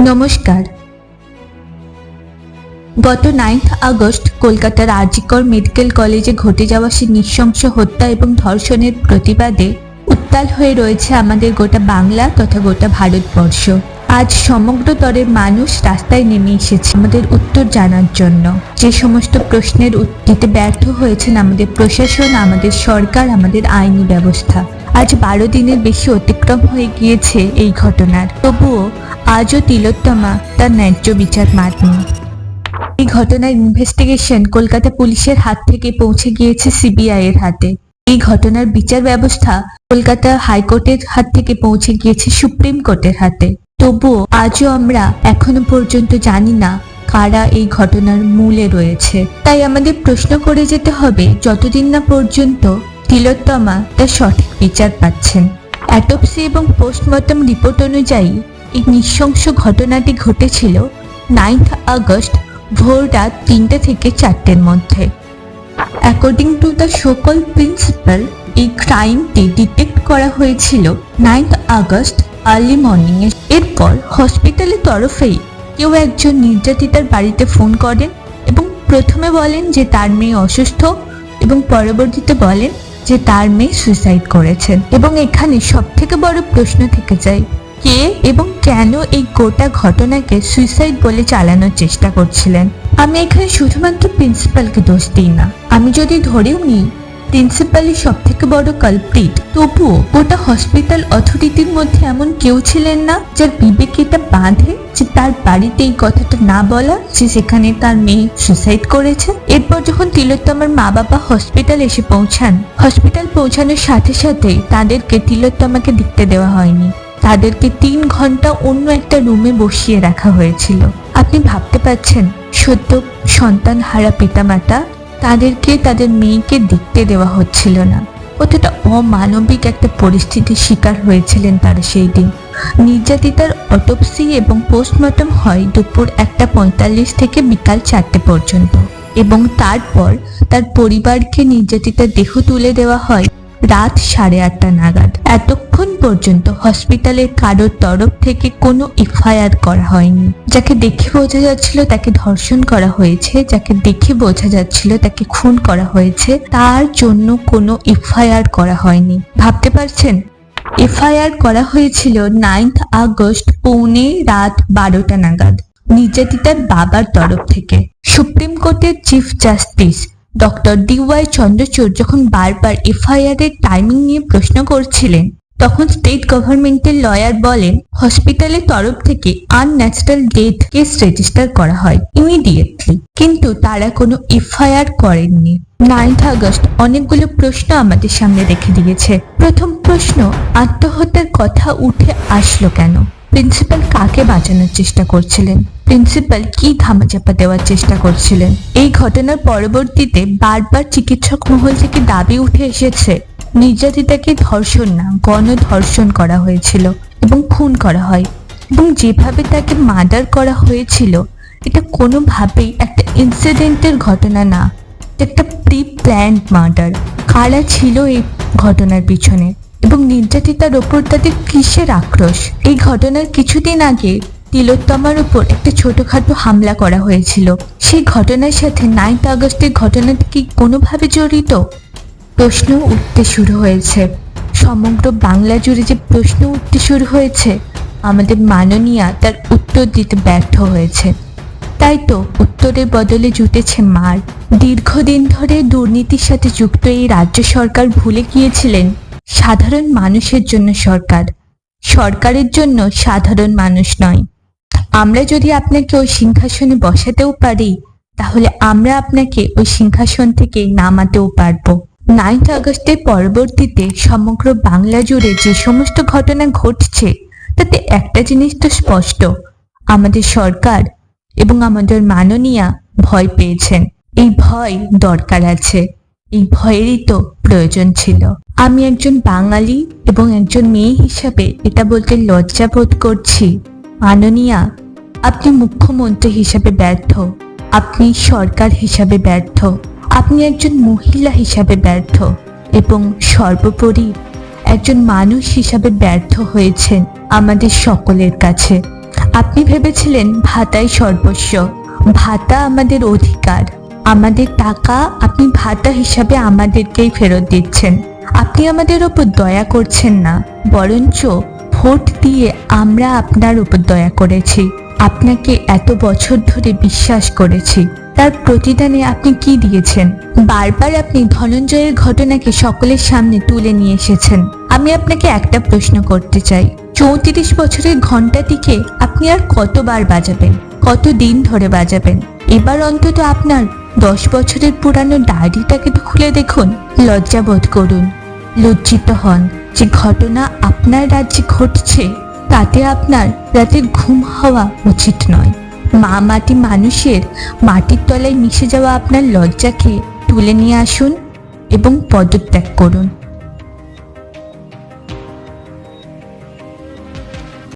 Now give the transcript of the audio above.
নমস্কার। গত 9 আগস্ট কলকাতার আরজিকর মেডিকেল কলেজে ঘটে যাওয়া সেই নৃশংস হত্যা এবং ধর্ষণের প্রতিবাদে উত্তাল হয়ে রয়েছে আমাদের গোটা বাংলা তথা গোটা ভারতবর্ষ। আজ সমগ্র তরের মানুষ রাস্তায় নেমে এসেছে আমাদের উত্তর জানার জন্য। যে সমস্ত প্রশ্নের দিতে ব্যর্থ হয়েছেন আমাদের প্রশাসন, আমাদের সরকার, আমাদের আইনি ব্যবস্থা। আজ 12 দিনের বেশি অতিক্রম হয়ে গিয়েছে এই ঘটনার, তবুও আজও তিলোত্তমা তার ন্যায্য বিচার পাননি। এই ঘটনার ইনভেস্টিগেশন কলকাতা পুলিশের হাত থেকে পৌঁছে গিয়েছে সিবিআই এর হাতে। এই ঘটনার বিচার ব্যবস্থা কলকাতা হাইকোর্টের হাত থেকে পৌঁছে গিয়েছে সুপ্রিম কোর্টের হাতে। তবুও আজও আমরা এখনো পর্যন্ত জানি না কারা এই ঘটনার মূলে রয়েছে। তাই আমাদের প্রশ্ন করে যেতে হবে, যতদিন না পর্যন্ত তিলোত্তমা তার সঠিক বিচার পাচ্ছেন। অ্যাটপসি এবং পোস্টমর্টম রিপোর্ট অনুযায়ী এই নৃশংস ঘটনাটি ঘটেছিল 9 আগস্ট ভোর রাত 3টে থেকে 4টের মধ্যে। অ্যাকর্ডিং টু দ্য সকল প্রিন্সিপাল, এই ক্রাইমটি ডিটেক্ট করা হয়েছিল 9 আগস্ট আর্লি মর্নিং এ। এরপর হসপিটালের তরফেই কেউ একজন নির্যাতিতার বাড়িতে ফোন করেন এবং প্রথমে বলেন যে তার মেয়ে অসুস্থ এবং পরবর্তীতে বলেন যে তার মেয়ে সুইসাইড করেছেন। এবং এখানে সব থেকে বড় প্রশ্ন থেকে যায়, কে এবং কেন এই গোটা ঘটনাকে সুইসাইড বলে চালানোর চেষ্টা করছিলেন। আমি এখানে শুধুমাত্র প্রিন্সিপালকে দোষ দিই না। আমি যদি ধরেও নিই প্রিন্সিপালই সব থেকে বড় কালপ্রিট, তবুও গোটা হসপিটাল অথরিটির মধ্যে এমন কেউ ছিলেন না যার বিবেক এটা বাঁধে যে তার বাড়িতে এই কথাটা না বলা যে সেখানে তার মেয়ে সুইসাইড করেছে। এরপর যখন তিলোত্তমার মা বাবা হসপিটাল এসে পৌঁছান, হসপিটাল পৌঁছানোর সাথে সাথে তাদেরকে তিলোত্তমাকে দেখতে দেওয়া হয়নি। তাদেরকে 3 ঘন্টা অন্য একটা রুমে বসিয়ে রাখা হয়েছিল। আপনি ভাবতে পারছেন, সদ্য সন্তান হারা পিতামাতা, তাদেরকে তাদের মেয়েকে দেখতে দেওয়া হচ্ছিল না। কতটা অমানবিক একটা পরিস্থিতির শিকার হয়েছিলেন তারা সেই দিন। নির্যাতিতার অটোপসি এবং পোস্টমর্টম হয় দুপুর 1:45 থেকে বিকাল 4টে পর্যন্ত, এবং তারপর তার পরিবারকে নির্যাতিতার দেহ তুলে দেওয়া হয় রাত 8:30 নাগাদ। এতক্ষণ পর্যন্ত হসপিটালের কারোর তরফ থেকে কোনো এফআইআর করা হয়নি। যাকে দেখে বোঝা যাচ্ছিল তাকে ধর্ষণ করা হয়েছে, যাকে দেখে বোঝা যাচ্ছিল তাকে খুন করা হয়েছে, তার জন্য কোনো এফআইআর করা হয়নি। ভাবতে পারছেন, এফআইআর করা হয়েছিল 9 আগস্ট পৌনে রাত 12টা নাগাদ নির্যাতিতার বাবার তরফ থেকে। সুপ্রিম কোর্টের chief justice doctor DY Chandrachud যখন বারবার এফআইআর এর টাইমিং নিয়ে প্রশ্ন করছিলেন, তখন স্টেট গভর্নমেন্টের লয়ার বলেন হসপিটালের তরফ থেকে আনন্যাচারাল ডেথ কেস রেজিস্টার করা হয় ইমিডিয়েটলি, কিন্তু তারা কোনো এফআইআর করেননি। 9 আগস্ট অনেকগুলো প্রশ্ন আমাদের সামনে রেখে দিয়েছে। প্রথম প্রশ্ন, আত্মহত্যার কথা উঠে আসলো কেন? প্রিন্সিপাল কাকে বাঁচানোর চেষ্টা করছিলেন? প্রিন্সিপাল কি ধামাচাপা দেওয়ার চেষ্টা করছিলেন? এই ঘটনার পরবর্তীতে বারবার চিকিৎসক মহল থেকে দাবি উঠে এসেছে নির্যাতিতাকে ধর্ষণ না, গণধর্ষণ করা হয়েছিল এবং খুন করা হয়, এবং যেভাবে তাকে মার্ডার করা হয়েছিল এটা কোনোভাবেই একটা ইনসিডেন্টের ঘটনা না, একটা প্রি প্ল্যান্ড মার্ডার। কারা ছিল এই ঘটনার পিছনে এবং নির্যাতিতার ওপর তাদের কিসের আক্রোশ? এই ঘটনার কিছুদিন আগে তিলোত্তমার উপর একটা ছোটখাটো হামলা করা হয়েছিল। সেই ঘটনার সাথে 9 আগস্টের ঘটনাটি কি কোনোভাবে জড়িত? প্রশ্ন উঠতে শুরু হয়েছে। সমগ্র বাংলা জুড়ে যে প্রশ্ন উঠতে শুরু হয়েছে, আমাদের মাননীয়া তার উত্তর দিতে ব্যর্থ হয়েছে। তাই তো উত্তরের বদলে জুটেছে মার। দীর্ঘদিন ধরে দুর্নীতির সাথে যুক্ত এই রাজ্য সরকার ভুলে গিয়েছিলেন সাধারণ মানুষের জন্য সরকার, সরকারের জন্য সাধারণ মানুষ নয়। আমরা যদি আপনাকে ওই সিংহাসনে বসাতেও পারি, তাহলে আমরা আপনাকে ওই সিংহাসন থেকে নামাতেও পারবো। 9 আগস্টের পরবর্তীতে সমগ্র বাংলা জুড়ে যে সমস্ত ঘটনা ঘটছে, তাতে একটা জিনিস তো স্পষ্ট, আমাদের সরকার এবং আমাদের মাননীয়া ভয় পেয়েছেন। এই ভয় দরকার আছে, এই ভয়েরই তো প্রয়োজন ছিল। আমি একজন বাঙালি এবং একজন মেয়ে হিসাবে এটা বলতে লজ্জা বোধ করছি, মাননীয়া আপনি মুখ্যমন্ত্রী হিসাবে ব্যর্থ, আপনি সরকার হিসাবে ব্যর্থ, আপনি একজন মহিলা হিসাবে ব্যর্থ, এবং সর্বোপরি একজন মানুষ হিসাবে ব্যর্থ হয়েছেন আমাদের সকলের কাছে। আপনি ভেবেছিলেন ভাতাই সর্বস্ব, ভাতা আমাদের অধিকার, আমাদের টাকা আপনি ভাতা হিসাবে আমাদেরকেই ফেরত দিচ্ছেন। আপনি আমাদের ওপর দয়া করছেন না, বরঞ্চ ভোট দিয়ে আমরা আপনার উপর দয়া করেছি, আপনাকে এত বছর ধরে বিশ্বাস করেছি। তার প্রতিদানে আপনি কি দিয়েছেন? বারবার আপনি ধনঞ্জয়ের ঘটনাকে সকলের সামনে তুলে নিয়ে এসেছেন। আমি আপনাকে একটা প্রশ্ন করতে চাই, 34 বছরের ঘন্টাটিকে আপনি আর কতবার বাজাবেন, কতদিন ধরে বাজাবেন? এবার অন্তত আপনার 10 বছরের পুরানো ডায়েরিটাকে তো খুলে দেখুন, লজ্জাবোধ করুন, লজ্জিত হন যে ঘটনা আপনার রাজ্যে ঘটছে তাতে আপনার রাতের ঘুম হওয়া উচিত নয়। মা মাটি মানুষের মাটির তলায় মিশে যাওয়া আপনার লজ্জাকে তুলে নিয়ে আসুন এবং পদত্যাগ করুন।